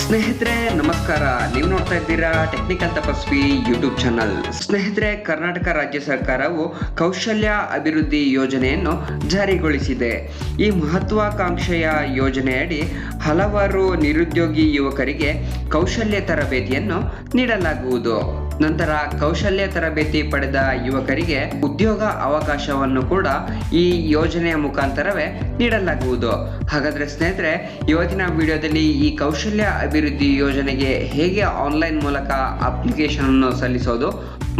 ಸ್ನೇಹಿತರೆ ನಮಸ್ಕಾರ. ನೀವು ನೋಡ್ತಾ ಇದ್ದೀರಾ ಟೆಕ್ನಿಕಲ್ ತಪಸ್ವಿ ಯೂಟ್ಯೂಬ್ ಚಾನಲ್. ಸ್ನೇಹಿತರೆ, ಕರ್ನಾಟಕ ರಾಜ್ಯ ಸರ್ಕಾರವು ಕೌಶಲ್ಯ ಅಭಿವೃದ್ಧಿ ಯೋಜನೆಯನ್ನು ಜಾರಿಗೊಳಿಸಿದೆ. ಈ ಮಹತ್ವಾಕಾಂಕ್ಷೆಯ ಯೋಜನೆಯಡಿ ಹಲವಾರು ನಿರುದ್ಯೋಗಿ ಯುವಕರಿಗೆ ಕೌಶಲ್ಯ ತರಬೇತಿಯನ್ನು ನೀಡಲಾಗುವುದು. ನಂತರ ಕೌಶಲ್ಯ ತರಬೇತಿ ಪಡೆದ ಯುವಕರಿಗೆ ಉದ್ಯೋಗ ಅವಕಾಶವನ್ನು ಕೂಡ ಈ ಯೋಜನೆಯ ಮುಖಾಂತರವೇ ನೀಡಲಾಗುವುದು. ಹಾಗಾದ್ರೆ ಸ್ನೇಹಿತರೆ, ಇವತ್ತಿನ ವಿಡಿಯೋದಲ್ಲಿ ಈ ಕೌಶಲ್ಯ ಅಭಿವೃದ್ಧಿ ಯೋಜನೆಗೆ ಹೇಗೆ ಆನ್ಲೈನ್ ಮೂಲಕ ಅಪ್ಲಿಕೇಶನ್ ಅನ್ನು ಸಲ್ಲಿಸೋದು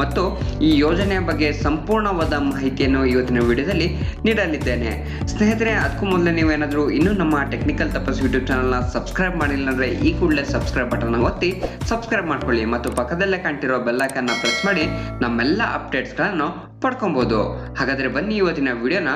ಮತ್ತು ಈ ಯೋಜನೆಯ ಬಗ್ಗೆ ಸಂಪೂರ್ಣವಾದ ಮಾಹಿತಿಯನ್ನು ಇವತ್ತಿನ ವಿಡಿಯೋದಲ್ಲಿ ನೀಡಲಿದ್ದೇನೆ. ಸ್ನೇಹಿತರೆ, ಅದಕ್ಕೂ ಮೊದಲೇ ನೀವೇನಾದರೂ ಇನ್ನೂ ನಮ್ಮ ಟೆಕ್ನಿಕಲ್ ತಪಸ್ ಯೂಟ್ಯೂಬ್ ಚಾನಲ್ನ ಸಬ್ಸ್ಕ್ರೈಬ್ ಮಾಡಿಲ್ಲ ಅಂದರೆ ಈ ಕೂಡಲೇ ಸಬ್ಸ್ಕ್ರೈಬ್ ಬಟನ್ ಒತ್ತಿ ಸಬ್ಸ್ಕ್ರೈಬ್ ಮಾಡ್ಕೊಳ್ಳಿ ಮತ್ತು ಪಕ್ಕದಲ್ಲೇ ಕಾಣ್ತಿರೋ ಬೆಲ್ ಐಕಾನ್ನ ಪ್ರೆಸ್ ಮಾಡಿ ನಮ್ಮೆಲ್ಲ ಅಪ್ಡೇಟ್ಸ್ಗಳನ್ನು ಪಡ್ಕೊಬೋದು. ಹಾಗಾದರೆ ಬನ್ನಿ ಇವತ್ತಿನ ವಿಡಿಯೋನ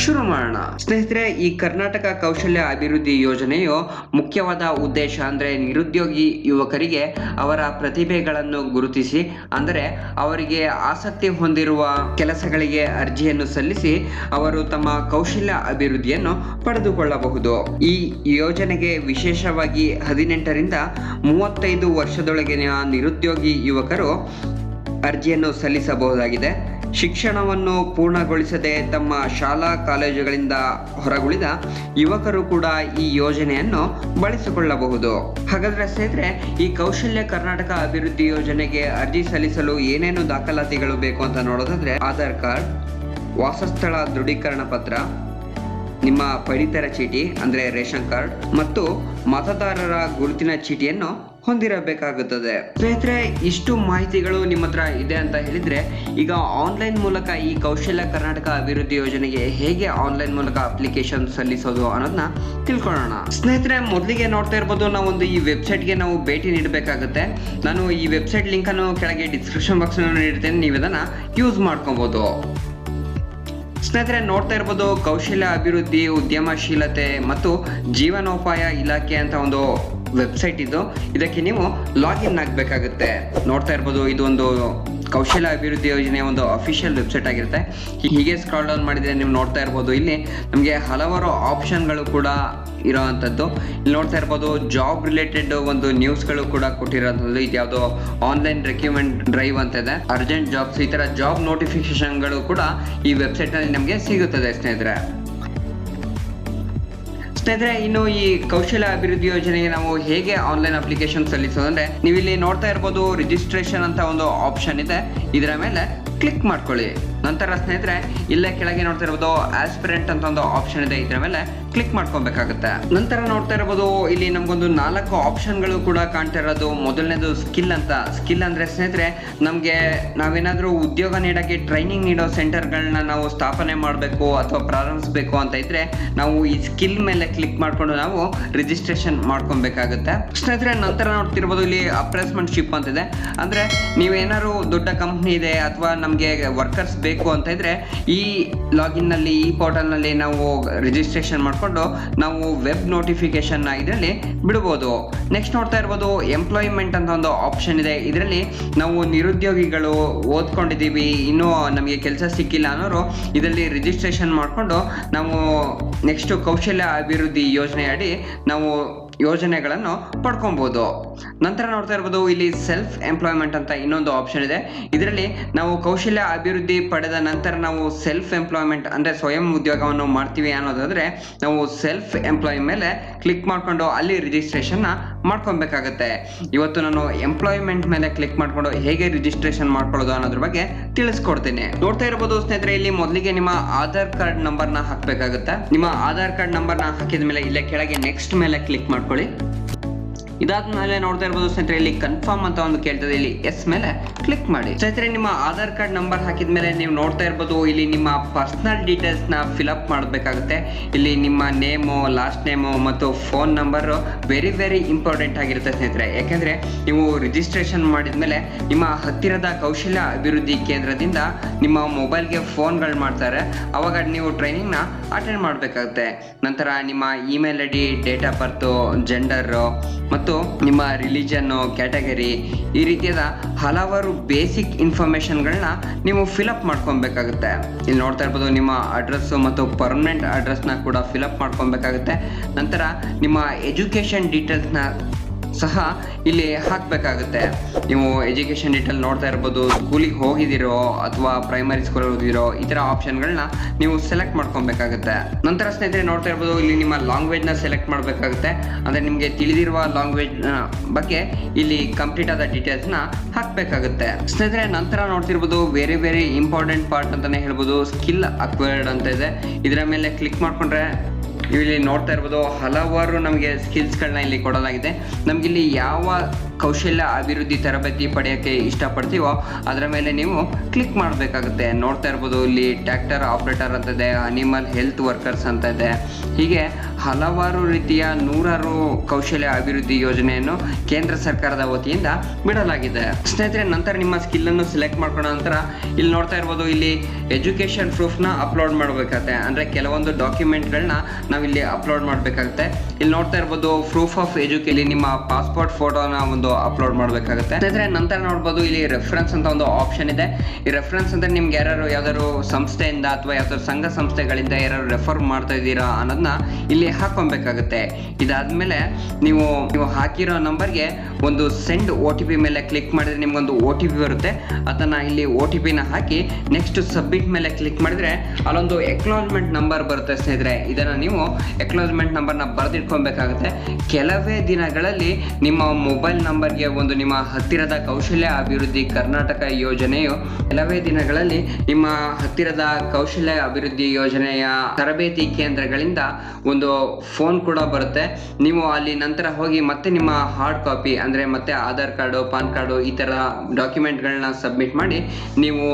ಶುರು ಮಾಡೋಣ. ಸ್ನೇಹಿತರೆ, ಈ ಕರ್ನಾಟಕ ಕೌಶಲ್ಯ ಅಭಿವೃದ್ಧಿ ಯೋಜನೆಯು ಮುಖ್ಯವಾದ ಉದ್ದೇಶ ಅಂದರೆ ನಿರುದ್ಯೋಗಿ ಯುವಕರಿಗೆ ಅವರ ಪ್ರತಿಭೆಗಳನ್ನು ಗುರುತಿಸಿ, ಅಂದರೆ ಅವರಿಗೆ ಆಸಕ್ತಿ ಹೊಂದಿರುವ ಕೆಲಸಗಳಿಗೆ ಅರ್ಜಿಯನ್ನು ಸಲ್ಲಿಸಿ ಅವರು ತಮ್ಮ ಕೌಶಲ್ಯ ಅಭಿವೃದ್ಧಿಯನ್ನು ಪಡೆದುಕೊಳ್ಳಬಹುದು. ಈ ಯೋಜನೆಗೆ ವಿಶೇಷವಾಗಿ 18ರಿಂದ 35 ವರ್ಷದೊಳಗಿನ ನಿರುದ್ಯೋಗಿ ಯುವಕರು ಅರ್ಜಿಯನ್ನು ಸಲ್ಲಿಸಬಹುದಾಗಿದೆ. ಶಿಕ್ಷಣವನ್ನು ಪೂರ್ಣಗೊಳಿಸದೆ ತಮ್ಮ ಶಾಲಾ ಕಾಲೇಜುಗಳಿಂದ ಹೊರಗುಳಿದ ಯುವಕರು ಕೂಡ ಈ ಯೋಜನೆಯನ್ನು ಬಳಸಿಕೊಳ್ಳಬಹುದು. ಹಾಗಾದ್ರೆ ಸ್ನೇಹಿತರೆ, ಈ ಕೌಶಲ್ಯ ಕರ್ನಾಟಕ ಅಭಿವೃದ್ಧಿ ಯೋಜನೆಗೆ ಅರ್ಜಿ ಸಲ್ಲಿಸಲು ಏನೇನು ದಾಖಲಾತಿಗಳು ಬೇಕು ಅಂತ ನೋಡೋದಾದ್ರೆ, ಆಧಾರ್ ಕಾರ್ಡ್, ವಾಸಸ್ಥಳ ದೃಢೀಕರಣ ಪತ್ರ, ನಿಮ್ಮ ಪಡಿತರ ಚೀಟಿ ಅಂದರೆ ರೇಷನ್ ಕಾರ್ಡ್ ಮತ್ತು ಮತದಾರರ ಗುರುತಿನ ಚೀಟಿಯನ್ನು ಹೊಂದಿರಬೇಕಾಗುತ್ತದೆ. ಸ್ನೇಹಿತರೆ, ಇಷ್ಟು ಮಾಹಿತಿಗಳು ನಿಮ್ಮ ಹತ್ರ ಇದೆ ಅಂತ ಹೇಳಿದ್ರೆ, ಈಗ ಆನ್ಲೈನ್ ಮೂಲಕ ಈ ಕೌಶಲ್ಯ ಕರ್ನಾಟಕ ಅಭಿವೃದ್ಧಿ ಯೋಜನೆಗೆ ಹೇಗೆ ಆನ್ಲೈನ್ ಮೂಲಕ ಅಪ್ಲಿಕೇಶನ್ ಸಲ್ಲಿಸೋದು ಅನ್ನೋದನ್ನ ತಿಳ್ಕೊಳ್ಳೋಣ. ಸ್ನೇಹಿತರೆ, ಮೊದಲಿಗೆ ನೋಡ್ತಾ ಇರ್ಬೋದು, ನಾವೊಂದು ಈ ವೆಬ್ಸೈಟ್ಗೆ ನಾವು ಭೇಟಿ ನೀಡಬೇಕಾಗುತ್ತೆ. ನಾನು ಈ ವೆಬ್ಸೈಟ್ ಲಿಂಕನ್ನು ಕೆಳಗೆ ಡಿಸ್ಕ್ರಿಪ್ಷನ್ ಬಾಕ್ಸ್ ನೀಡ್ತೇನೆ, ನೀವು ಇದನ್ನ ಯೂಸ್ ಮಾಡ್ಕೊಬಹುದು. ಸ್ನೇಹಿತರೆ, ನೋಡ್ತಾ ಇರ್ಬೋದು, ಕೌಶಲ್ಯ ಅಭಿವೃದ್ಧಿ, ಉದ್ಯಮಶೀಲತೆ ಮತ್ತು ಜೀವನೋಪಾಯ ಇಲಾಖೆ ಅಂತ ಒಂದು ವೆಬ್ಸೈಟ್ ಇದು. ಇದಕ್ಕೆ ನೀವು ಲಾಗಿನ್ ಆಗಬೇಕಾಗುತ್ತೆ. ನೋಡ್ತಾ ಇರ್ಬೋದು, ಇದು ಒಂದು ಕೌಶಲ್ಯ ಅಭಿವೃದ್ಧಿ ಯೋಜನೆಯ ಒಂದು ಅಫಿಷಿಯಲ್ ವೆಬ್ಸೈಟ್ ಆಗಿರುತ್ತೆ. ಹೀಗೆ ಸ್ಕ್ರಾಲ್ ಡೌನ್ ಮಾಡಿದ್ರೆ ನೀವು ನೋಡ್ತಾ ಇರ್ಬೋದು, ಇಲ್ಲಿ ನಮಗೆ ಹಲವಾರು ಆಪ್ಷನ್ಗಳು ಕೂಡ ಇರೋವಂಥದ್ದು. ಇಲ್ಲಿ ನೋಡ್ತಾ ಇರ್ಬೋದು, ಜಾಬ್ ರಿಲೇಟೆಡ್ ಒಂದು ನ್ಯೂಸ್ಗಳು ಕೂಡ ಕೊಟ್ಟಿರೋಂಥದ್ದು. ಇದು ಯಾವುದೋ ಆನ್ಲೈನ್ ರೆಕ್ಯೂಮೆಂಟ್ ಡ್ರೈವ್ ಅಂತ ಇದೆ, ಅರ್ಜೆಂಟ್ ಜಾಬ್ಸ್, ಈ ಥರ ಜಾಬ್ ನೋಟಿಫಿಕೇಶನ್ಗಳು ಕೂಡ ಈ ವೆಬ್ಸೈಟ್ನಲ್ಲಿ ನಮಗೆ ಸಿಗುತ್ತದೆ. ಸ್ನೇಹಿತರೆ, ಇನ್ನು ಈ ಕೌಶಲ್ಯ ಅಭಿವೃದ್ಧಿ ಯೋಜನೆಗೆ ನಾವು ಹೇಗೆ ಆನ್ಲೈನ್ ಅಪ್ಲಿಕೇಶನ್ ಸಲ್ಲಿಸೋದಂದ್ರೆ, ನೀವು ಇಲ್ಲಿ ನೋಡ್ತಾ ಇರ್ಬೋದು, ರಿಜಿಸ್ಟ್ರೇಷನ್ ಅಂತ ಒಂದು ಆಪ್ಷನ್ ಇದೆ, ಇದರ ಮೇಲೆ ಕ್ಲಿಕ್ ಮಾಡ್ಕೊಳ್ಳಿ. ನಂತರ ಸ್ನೇಹಿತರೆ, ಇಲ್ಲೇ ಕೆಳಗೆ ನೋಡ್ತಾ ಇರ್ಬೋದು ಆಸ್ಪಿರೆಂಟ್ ಅಂತ ಒಂದು ಆಪ್ಷನ್ ಇದೆ, ಇದರ ಮೇಲೆ ಕ್ಲಿಕ್ ಮಾಡ್ಕೊಬೇಕಾಗುತ್ತೆ. ನಂತರ ನೋಡ್ತಾ ಇರ್ಬೋದು, ಇಲ್ಲಿ ನಮ್ಗೊಂದು 4 ಆಪ್ಷನ್ಗಳು ಕೂಡ ಕಾಣ್ತಾ ಇರೋದು. ಮೊದಲನೇದು ಸ್ಕಿಲ್ ಅಂತ. ಸ್ಕಿಲ್ ಅಂದ್ರೆ ಸ್ನೇಹಿತರೆ, ನಮಗೆ ನಾವೇನಾದ್ರೂ ಉದ್ಯೋಗ ನೀಡಕ್ಕೆ ಟ್ರೈನಿಂಗ್ ನೀಡೋ ಸೆಂಟರ್ಗಳನ್ನ ನಾವು ಸ್ಥಾಪನೆ ಮಾಡಬೇಕು ಅಥವಾ ಪ್ರಾರಂಭಿಸಬೇಕು ಅಂತ ಇದ್ರೆ, ನಾವು ಈ ಸ್ಕಿಲ್ ಮೇಲೆ ಕ್ಲಿಕ್ ಮಾಡ್ಕೊಂಡು ನಾವು ರಿಜಿಸ್ಟ್ರೇಷನ್ ಮಾಡ್ಕೊಬೇಕಾಗುತ್ತೆ. ಸ್ನೇಹಿತರೆ, ನಂತರ ನೋಡ್ತಿರ್ಬೋದು, ಇಲ್ಲಿ ಅಪ್ರೆಸ್ಮೆಂಟ್ಶಿಪ್ ಅಂತಿದೆ. ಅಂದ್ರೆ ನೀವೇನಾದ್ರು ದೊಡ್ಡ ಕಂಪ್ನಿ ಇದೆ ಅಥವಾ ನಮಗೆ ವರ್ಕರ್ಸ್ ಬೇಕು ಅಂತ ಇದ್ರೆ, ಈ ಲಾಗಿನ್ ನಲ್ಲಿ, ಈ ಪೋರ್ಟಲ್ ನಲ್ಲಿ ನಾವು ರಿಜಿಸ್ಟ್ರೇಷನ್ ಮಾಡ್ಕೊಂಡು ನಾವು ವೆಬ್ ನೋಟಿಫಿಕೇಶನ್ ಇದರಲ್ಲಿ ಬಿಡಬಹುದು. ನೆಕ್ಸ್ಟ್ ನೋಡ್ತಾ ಇರ್ಬೋದು, ಎಂಪ್ಲಾಯ್ಮೆಂಟ್ ಅಂತ ಒಂದು ಆಪ್ಷನ್ ಇದೆ. ಇದರಲ್ಲಿ ನಾವು ನಿರುದ್ಯೋಗಿಗಳು ಓದ್ಕೊಂಡಿದ್ದೀವಿ, ಇನ್ನೂ ನಮಗೆ ಕೆಲಸ ಸಿಕ್ಕಿಲ್ಲ ಅನ್ನೋರು ಇದರಲ್ಲಿ ರಿಜಿಸ್ಟ್ರೇಷನ್ ಮಾಡಿಕೊಂಡು ನಾವು ನೆಕ್ಸ್ಟ್ ಕೌಶಲ್ಯ ಅಭಿವೃದ್ಧಿ ಯೋಜನೆಯಡಿ ನಾವು ಯೋಜನೆಗಳನ್ನು ಪಡ್ಕೊಬಹುದು. ನಂತರ ನೋಡ್ತಾ ಇರ್ಬೋದು, ಇಲ್ಲಿ ಸೆಲ್ಫ್ ಎಂಪ್ಲಾಯ್ಮೆಂಟ್ ಅಂತ ಇನ್ನೊಂದು ಆಪ್ಷನ್ ಇದೆ. ಇದರಲ್ಲಿ ನಾವು ಕೌಶಲ್ಯ ಅಭಿವೃದ್ಧಿ ಪಡೆದ ನಂತರ ನಾವು ಸೆಲ್ಫ್ ಎಂಪ್ಲಾಯ್ಮೆಂಟ್ ಅಂದರೆ ಸ್ವಯಂ ಉದ್ಯೋಗವನ್ನು ಮಾಡ್ತೀವಿ ಅನ್ನೋದಾದ್ರೆ, ನಾವು ಸೆಲ್ಫ್ ಎಂಪ್ಲಾಯ್ ಮೇಲೆ ಕ್ಲಿಕ್ ಮಾಡ್ಕೊಂಡು ಅಲ್ಲಿ ರಿಜಿಸ್ಟ್ರೇಷನ್ ಮಾಡ್ಕೊಬೇಕಾಗತ್ತೆ. ಇವತ್ತು ನಾನು ಎಂಪ್ಲಾಯ್ಮೆಂಟ್ ಮೇಲೆ ಕ್ಲಿಕ್ ಮಾಡ್ಕೊಂಡು ಹೇಗೆ ರಿಜಿಸ್ಟ್ರೇಷನ್ ಮಾಡ್ಕೊಳ್ಳೋದು ಅನ್ನೋದ್ರ ಬಗ್ಗೆ ತಿಳಿಸ್ಕೊಡ್ತೀನಿ. ನೋಡ್ತಾ ಇರ್ಬೋದು ಸ್ನೇಹಿತರೆ, ಇಲ್ಲಿ ಮೊದಲಿಗೆ ನಿಮ್ಮ ಆಧಾರ್ ಕಾರ್ಡ್ ನಂಬರ್ನ ಹಾಕಬೇಕಾಗುತ್ತೆ. ನಿಮ್ಮ ಆಧಾರ್ ಕಾರ್ಡ್ ನಂಬರ್ನ ಹಾಕಿದ ಮೇಲೆ ಇಲ್ಲೇ ಕೆಳಗೆ ನೆಕ್ಸ್ಟ್ ಮೇಲೆ ಕ್ಲಿಕ್ ಮಾಡ್ಕೊಳ್ಳಿ. ಇದಾದ್ಮೇಲೆ ನೋಡ್ತಾ ಇರ್ಬೋದು ಸ್ನೇಹಿತರೆ, ಇಲ್ಲಿ ಕನ್ಫರ್ಮ್ ಅಂತ ಒಂದು ಕೇಳ್ತದೆ, ಇಲ್ಲಿ ಎಸ್ ಮೇಲೆ ಕ್ಲಿಕ್ ಮಾಡಿ. ಸ್ನೇಹಿತರೆ, ನಿಮ್ಮ ಆಧಾರ್ ಕಾರ್ಡ್ ನಂಬರ್ ಹಾಕಿದ್ಮೇಲೆ ನೀವು ನೋಡ್ತಾ ಇರ್ಬೋದು, ಇಲ್ಲಿ ನಿಮ್ಮ ಪರ್ಸನಲ್ ಡೀಟೇಲ್ಸ್ ನ ಫಿಲ್ಅಪ್ ಮಾಡಬೇಕಾಗುತ್ತೆ. ಇಲ್ಲಿ ನಿಮ್ಮ ನೇಮು, ಲಾಸ್ಟ್ ನೇಮು ಮತ್ತು ಫೋನ್ ನಂಬರ್ ವೆರಿ ಇಂಪಾರ್ಟೆಂಟ್ ಆಗಿರುತ್ತೆ ಸ್ನೇಹಿತರೆ. ಯಾಕೆಂದ್ರೆ ನೀವು ರಿಜಿಸ್ಟ್ರೇಷನ್ ಮಾಡಿದ್ಮೇಲೆ ನಿಮ್ಮ ಹತ್ತಿರದ ಕೌಶಲ್ಯ ಅಭಿವೃದ್ಧಿ ಕೇಂದ್ರದಿಂದ ನಿಮ್ಮ ಮೊಬೈಲ್ಗೆ ಫೋನ್ಗಳು ಮಾಡ್ತಾರೆ, ಅವಾಗ ನೀವು ಟ್ರೈನಿಂಗ್ನ ಅಟೆಂಡ್ ಮಾಡಬೇಕಾಗುತ್ತೆ. ನಂತರ ನಿಮ್ಮ email I D, date of birth, gender ಮತ್ತು ನಿಮ್ಮ ರಿಲಿಜನ್, ಕ್ಯಾಟಗರಿ, ಈ ರೀತಿಯಾದ ಹಲವಾರು ಬೇಸಿಕ್ ಇನ್ಫಾರ್ಮೇಶನ್ಗಳನ್ನ ನೀವು ಫಿಲ್ಅಪ್ ಮಾಡ್ಕೊಬೇಕಾಗುತ್ತೆ. ಇಲ್ಲಿ ನೋಡ್ತಾ ಇರ್ಬೋದು, ನಿಮ್ಮ ಅಡ್ರೆಸ್ ಮತ್ತು ಪರ್ಮನೆಂಟ್ ಅಡ್ರೆಸ್ನ ಕೂಡ ಫಿಲ್ಅಪ್ ಮಾಡ್ಕೊಬೇಕಾಗುತ್ತೆ. ನಂತರ ನಿಮ್ಮ ಎಜುಕೇಷನ್ ಡೀಟೇಲ್ಸ್ನ ಸಹ ಇಲ್ಲಿ ಹಾಕಬೇಕಾಗುತ್ತೆ. ನೀವು ಎಜುಕೇಷನ್ ಡೀಟೇಲ್ ನೋಡ್ತಾ ಇರ್ಬೋದು, ಸ್ಕೂಲಿಗೆ ಹೋಗಿದ್ದೀರೋ ಅಥವಾ ಪ್ರೈಮರಿ ಸ್ಕೂಲ್ ಹೋಗಿದ್ದೀರೋ ಈ ಥರ ಆಪ್ಷನ್ಗಳನ್ನ ನೀವು ಸೆಲೆಕ್ಟ್ ಮಾಡ್ಕೊಬೇಕಾಗುತ್ತೆ. ನಂತರ ಸ್ನೇಹಿತರೆ ನೋಡ್ತಾ ಇರ್ಬೋದು, ಇಲ್ಲಿ ನಿಮ್ಮ ಲ್ಯಾಂಗ್ವೇಜ್ನ ಸೆಲೆಕ್ಟ್ ಮಾಡಬೇಕಾಗುತ್ತೆ. ಅಂದರೆ ನಿಮಗೆ ತಿಳಿದಿರುವ ಲ್ಯಾಂಗ್ವೇಜ್ ಬಗ್ಗೆ ಇಲ್ಲಿ ಕಂಪ್ಲೀಟ್ ಆದ ಡೀಟೇಲ್ಸ್ನ ಹಾಕಬೇಕಾಗುತ್ತೆ ಸ್ನೇಹಿತರೆ. ನಂತರ ನೋಡ್ತಿರ್ಬೋದು ವೆರಿ ಇಂಪಾರ್ಟೆಂಟ್ ಪಾರ್ಟ್ ಅಂತಾನೆ ಹೇಳ್ಬೋದು, ಸ್ಕಿಲ್ ಅಕ್ವೈರ್ಡ್ ಅಂತ ಇದೆ. ಇದರ ಮೇಲೆ ಕ್ಲಿಕ್ ಮಾಡ್ಕೊಂಡ್ರೆ ಇಲ್ಲಿ ನೋಡ್ತಾ ಇರ್ಬೋದು ಹಲವಾರು ನಮಗೆ ಸ್ಕಿಲ್ಸ್ಗಳನ್ನ ಇಲ್ಲಿ ಕೊಡಲಾಗಿದೆ. ನಮಗಿಲ್ಲಿ ಯಾವ ಕೌಶಲ್ಯ ಅಭಿವೃದ್ಧಿ ತರಬೇತಿ ಪಡೆಯೋಕ್ಕೆ ಇಷ್ಟಪಡ್ತೀವೋ ಅದರ ಮೇಲೆ ನೀವು ಕ್ಲಿಕ್ ಮಾಡಬೇಕಾಗುತ್ತೆ. ನೋಡ್ತಾ ಇರ್ಬೋದು ಇಲ್ಲಿ ಟ್ರ್ಯಾಕ್ಟರ್ ಆಪರೇಟರ್ ಅಂತ ಇದೆ, ಅನಿಮಲ್ ಹೆಲ್ತ್ ವರ್ಕರ್ಸ್ ಅಂತ ಇದೆ. ಹೀಗೆ ಹಲವಾರು ರೀತಿಯ 100 ಕೌಶಲ್ಯ ಅಭಿವೃದ್ಧಿ ಯೋಜನೆಯನ್ನು ಕೇಂದ್ರ ಸರ್ಕಾರದ ವತಿಯಿಂದ ಬಿಡಲಾಗಿದೆ ಸ್ನೇಹಿತರೆ. ನಂತರ ನಿಮ್ಮ ಸ್ಕಿಲ್ಲನ್ನು ಸೆಲೆಕ್ಟ್ ಮಾಡ್ಕೊಂಡ ನಂತರ ಇಲ್ಲಿ ನೋಡ್ತಾ ಇರ್ಬೋದು, ಇಲ್ಲಿ ಎಜುಕೇಷನ್ ಪ್ರೂಫ್ನ ಅಪ್ಲೋಡ್ ಮಾಡಬೇಕಾಗುತ್ತೆ. ಅಂದರೆ ಕೆಲವೊಂದು ಡಾಕ್ಯುಮೆಂಟ್ಗಳನ್ನ ನಾವಿಲ್ಲಿ ಅಪ್ಲೋಡ್ ಮಾಡಬೇಕಾಗುತ್ತೆ. ಇಲ್ಲಿ ನೋಡ್ತಾ ಇರ್ಬೋದು ಪ್ರೂಫ್ ಆಫ್ ಎಜುಕೇಷನ್, ನಿಮ್ಮ ಪಾಸ್ಪೋರ್ಟ್ ಫೋಟೋನ ಒಂದು ಅಪ್ಲೋಡ್ ಮಾಡಬೇಕಾಗುತ್ತೆ ಸ್ನೇಹಿತರೆ. ನಂತರ ನೋಡ್ಬೋದು ಇಲ್ಲಿ ರೆಫರೆನ್ಸ್ ಅಂತ ಒಂದು ಆಪ್ಷನ್ ಇದೆ. ಈ ರೆಫರೆನ್ಸ್ ಅಂದ್ರೆ ನಿಮ್ಗೆ ಯಾವ್ದಾದ್ರು ಸಂಸ್ಥೆಯಿಂದ ಅಥವಾ ಯಾವ್ದಾದ್ರು ಸಂಘ ಸಂಸ್ಥೆಗಳಿಂದ ಯಾರು ರೆಫರ್ ಮಾಡ್ತಾ ಇದ್ದೀರಾ ಅನ್ನೋದನ್ನ ಇಲ್ಲಿ ಹಾಕೊಬೇಕಾಗುತ್ತೆ. ಇದಾದ್ಮೇಲೆ ನೀವು ಹಾಕಿರೋ ನಂಬರ್ಗೆ ಒಂದು ಸೆಂಡ್ OTP ಮೇಲೆ ಕ್ಲಿಕ್ ಮಾಡಿದ್ರೆ ನಿಮ್ಗೊಂದು OTP ಬರುತ್ತೆ. ಅದನ್ನ ಇಲ್ಲಿ OTP ನ ಹಾಕಿ ನೆಕ್ಸ್ಟ್ ಸಬ್ಮಿಟ್ ಮೇಲೆ ಕ್ಲಿಕ್ ಮಾಡಿದ್ರೆ ಅಲ್ಲೊಂದು ಎಕ್ನಾಲಜ್ಮೆಂಟ್ ನಂಬರ್ ಬರುತ್ತೆ ಸ್ನೇಹಿತರೆ. ಇದನ್ನ ನೀವು ಎಕ್ನಾಲಜ್ಮೆಂಟ್ ನಂಬರ್ನ ಬರೆದಿಟ್ಕೊಬೇಕಾಗುತ್ತೆ. ಕೆಲವೇ ದಿನಗಳಲ್ಲಿ ನಿಮ್ಮ ಮೊಬೈಲ್ ನಂಬರ್ಗೆ ಒಂದು ನಿಮ್ಮ ಹತ್ತಿರದ ಕೌಶಲ್ಯ ಅಭಿವೃದ್ಧಿ ಕರ್ನಾಟಕ ಯೋಜನೆಯು ಕೆಲವೇ ದಿನಗಳಲ್ಲಿ ನಿಮ್ಮ ಹತ್ತಿರದ ಕೌಶಲ್ಯ ಅಭಿವೃದ್ಧಿ ಯೋಜನೆಯ ತರಬೇತಿ ಕೇಂದ್ರಗಳಿಂದ ಒಂದು ಫೋನ್ ಕೂಡ ಬರುತ್ತೆ. ನೀವು ಅಲ್ಲಿ ನಂತರ ಹೋಗಿ ಮತ್ತೆ ನಿಮ್ಮ ಹಾರ್ಡ್ ಕಾಪಿ ಅಂದರೆ ಮತ್ತೆ ಆಧಾರ್ ಕಾರ್ಡು, ಪಾನ್ ಕಾರ್ಡು ಈ ಥರ ಡಾಕ್ಯುಮೆಂಟ್ಗಳನ್ನ ಸಬ್ಮಿಟ್ ಮಾಡಿ ನೀವು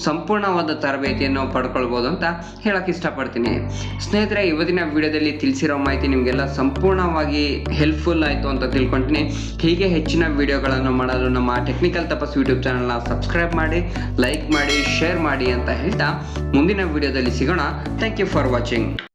ಸಂಪೂರ್ಣವಾದ ತರಬೇತಿಯನ್ನು ಪಡ್ಕೊಳ್ಬೋದು ಅಂತ ಹೇಳಕ್ಕೆ ಇಷ್ಟಪಡ್ತೀನಿ ಸ್ನೇಹಿತರೆ. ಇವತ್ತಿನ ವಿಡಿಯೋದಲ್ಲಿ ತಿಳಿಸಿರೋ ಮಾಹಿತಿ ನಿಮಗೆಲ್ಲ ಸಂಪೂರ್ಣವಾಗಿ ಹೆಲ್ಪ್ಫುಲ್ ಆಯಿತು ಅಂತ ತಿಳ್ಕೊಳ್ತೀನಿ. ಹೀಗೆ ಹೆಚ್ಚಿನ ವಿಡಿಯೋಗಳನ್ನು ಮಾಡಲು ನಮ್ಮ ಟೆಕ್ನಿಕಲ್ ತಪಸ್ ಯೂಟ್ಯೂಬ್ ಚಾನಲ್ನ ಸಬ್ಸ್ಕ್ರೈಬ್ ಮಾಡಿ, ಲೈಕ್ ಮಾಡಿ, ಶೇರ್ ಮಾಡಿ ಅಂತ ಹೇಳ್ತಾ ಮುಂದಿನ ವಿಡಿಯೋದಲ್ಲಿ ಸಿಗೋಣ. Thank you for watching.